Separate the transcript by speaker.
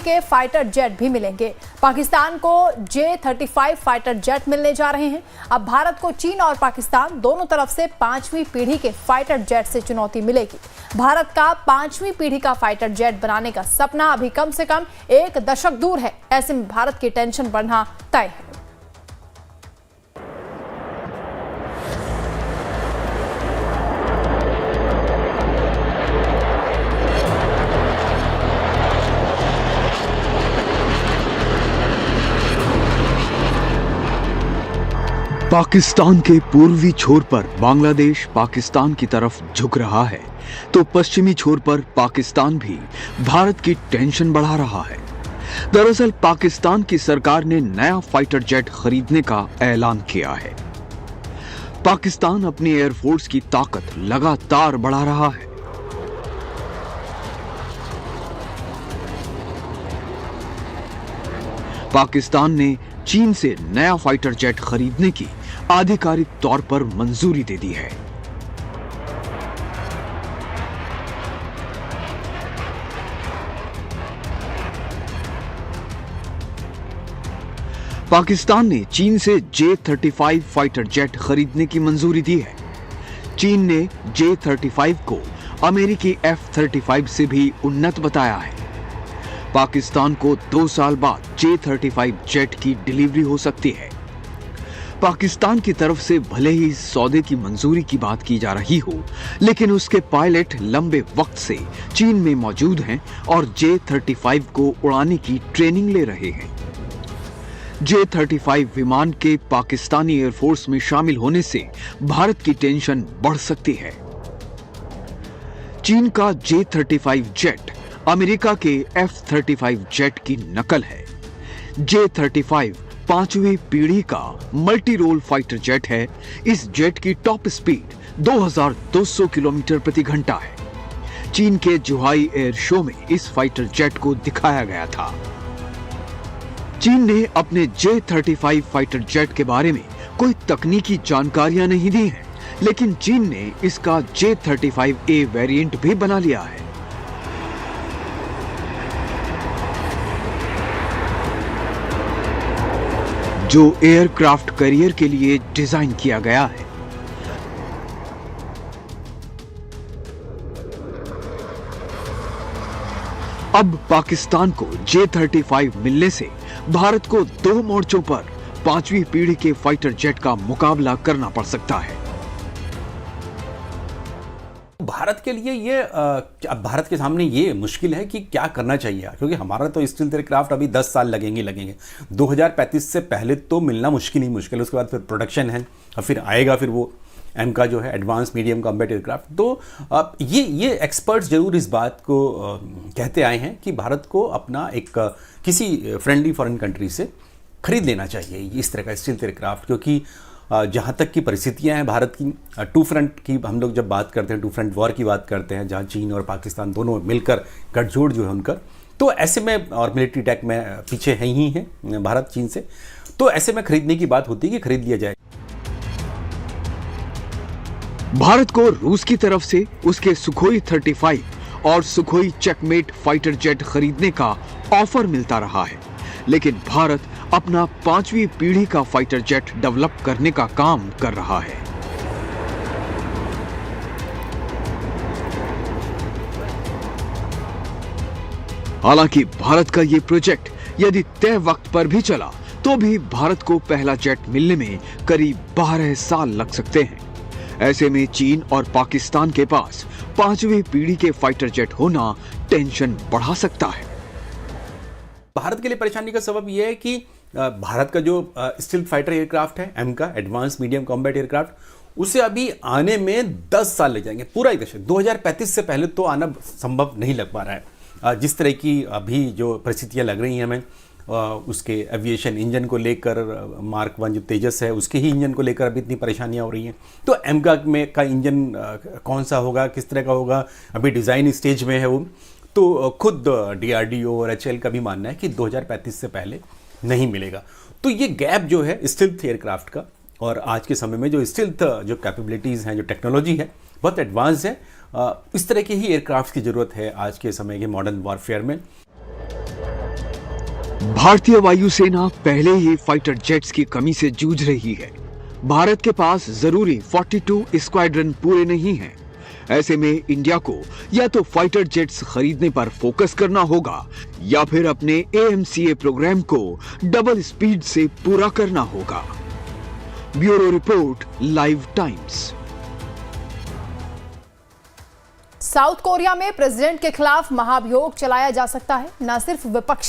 Speaker 1: के fighter jet भी मिलेंगे। पाकिस्तान को J-35 फाइटर जेट मिलने जा रहे हैं। अब भारत को चीन और पाकिस्तान दोनों तरफ से 5वीं पीढ़ी के फाइटर जेट से चुनौती मिलेगी। भारत का 5वीं पीढ़ी का फाइटर जेट बनाने का सपना अभी कम से कम 1 दशक दूर है। ऐसे में भारत की टेंशन बढ़ना तय है।
Speaker 2: पाकिस्तान के पूर्वी छोर पर बांग्लादेश पाकिस्तान की तरफ झुक रहा है, तो पश्चिमी छोर पर पाकिस्तान भी भारत की टेंशन बढ़ा रहा है। दरअसल पाकिस्तान की सरकार ने नया फाइटर जेट खरीदने का ऐलान किया है। पाकिस्तान अपनी एयरफोर्स की ताकत लगातार बढ़ा रहा है। पाकिस्तान ने चीन से नया फाइटर जेट खरीदने की आधिकारिक तौर पर मंजूरी दे दी है। पाकिस्तान ने चीन से J-35 फाइटर जेट खरीदने की मंजूरी दी है। चीन ने J-35 को अमेरिकी F-35 से भी उन्नत बताया है। पाकिस्तान को 2 साल बाद J-35 जेट की डिलीवरी हो सकती है। पाकिस्तान की तरफ से भले ही इस सौदे की मंजूरी की बात की जा रही हो, लेकिन उसके पायलट लंबे वक्त से चीन में मौजूद हैं और J-35 को उड़ाने की ट्रेनिंग ले रहे हैं। J-35 विमान के पाकिस्तानी एयरफोर्स में शामिल होने से भारत की टेंशन बढ़ सकती है। चीन का J-35 जेट अमेरिका के F-35 जेट की नकल है। J-35 5वीं पीढ़ी का मल्टी रोल फाइटर जेट है। इस जेट की टॉप स्पीड 2200 किलोमीटर प्रति घंटा है। चीन के जुहाई एयर शो में इस फाइटर जेट को दिखाया गया था। चीन ने अपने J-35 फाइटर जेट के बारे में कोई तकनीकी जानकारियां नहीं दी हैं, लेकिन चीन ने इसका J-35A वेरिएंट भी बना लिया है। जो एयरक्राफ्ट कैरियर के लिए डिजाइन किया गया है। अब पाकिस्तान को J-35 मिलने से भारत को 2 मोर्चों पर 5वीं पीढ़ी के फाइटर जेट का मुकाबला करना पड़ सकता है।
Speaker 3: भारत के लिए ये अब भारत के सामने ये मुश्किल है कि क्या करना चाहिए, क्योंकि हमारा तो स्टील्थ एयरक्राफ्ट अभी 10 साल लगेंगे 2035 से पहले तो मिलना मुश्किल ही मुश्किल। उसके बाद फिर प्रोडक्शन है और फिर आएगा फिर वो एम का जो है एडवांस मीडियम कॉम्बैट एयरक्राफ्ट। तो ये एक्सपर्ट्स जरूर इस बात को कहते आए हैं कि भारत को अपना एक किसी फ्रेंडली फॉरेन कंट्री से खरीद लेना चाहिए इस तरह का स्टील्थ एयरक्राफ्ट, क्योंकि जहाँ तक की परिस्थितियाँ हैं भारत की, 2 फ्रंट की हम लोग जब बात करते हैं, 2 फ्रंट वॉर की बात करते हैं, जहाँ चीन और पाकिस्तान दोनों मिलकर गठजोड़ जो है उनका, तो ऐसे में और मिलिट्री अटैक में पीछे है ही है भारत चीन से, तो ऐसे में खरीदने की बात होती है कि खरीद लिया जाए।
Speaker 2: भारत को रूस की तरफ से उसके सुखोई 35 और सुखोई चेकमेट फाइटर जेट खरीदने का ऑफर मिलता रहा है, लेकिन भारत अपना 5वीं पीढ़ी का फाइटर जेट डेवलप करने का काम कर रहा है। हालांकि भारत का यह प्रोजेक्ट यदि तय वक्त पर भी चला तो भी भारत को पहला जेट मिलने में करीब 12 साल लग सकते हैं। ऐसे में चीन और पाकिस्तान के पास 5वीं पीढ़ी के फाइटर जेट होना टेंशन बढ़ा सकता है।
Speaker 3: भारत के लिए परेशानी का सबब यह है कि भारत का जो स्टील्थ फाइटर एयरक्राफ्ट है एम का एडवांस मीडियम कॉम्बैट एयरक्राफ्ट, उसे अभी आने में 10 साल लग जाएंगे, पूरा 1 दशक। 2035 से पहले तो आना संभव नहीं लग पा रहा है। जिस तरह की अभी जो परिस्थितियां लग रही हैं हमें, उसके एविएशन इंजन को लेकर, मार्क 1 जो तेजस है उसके ही इंजन को लेकर अभी इतनी परेशानियां हो रही हैं। तो एम का इंजन कौन सा होगा, किस तरह का होगा, अभी डिज़ाइन स्टेज में है वो। तो खुद DRDO और HAL का भी मानना है कि 2035 से पहले नहीं मिलेगा। तो ये गैप जो है स्टील्थ एयरक्राफ्ट का और आज के समय में जो स्टील्थ जो कैपेबिलिटीज़ हैं, जो टेक्नोलॉजी है बहुत एडवांस है, इस तरह के ही एयरक्राफ्ट की ज़रूरत है आज के समय के मॉडर्न वॉरफेयर में।
Speaker 2: भारतीय वायुसेना पहले ही फाइटर जेट्स की कमी से जूझ रही है। भारत के पास जरूरी 42 स्क्वाड्रन पूरे नहीं हैं। ऐसे में इंडिया को या तो फाइटर जेट्स खरीदने पर फोकस करना होगा या फिर अपने AMCA प्रोग्राम को डबल स्पीड से पूरा करना होगा। Bureau report, live times.
Speaker 1: South Korea में प्रेसिडेंट के खिलाफ महाभियोग चलाया जा सकता है। न सिर्फ विपक्षी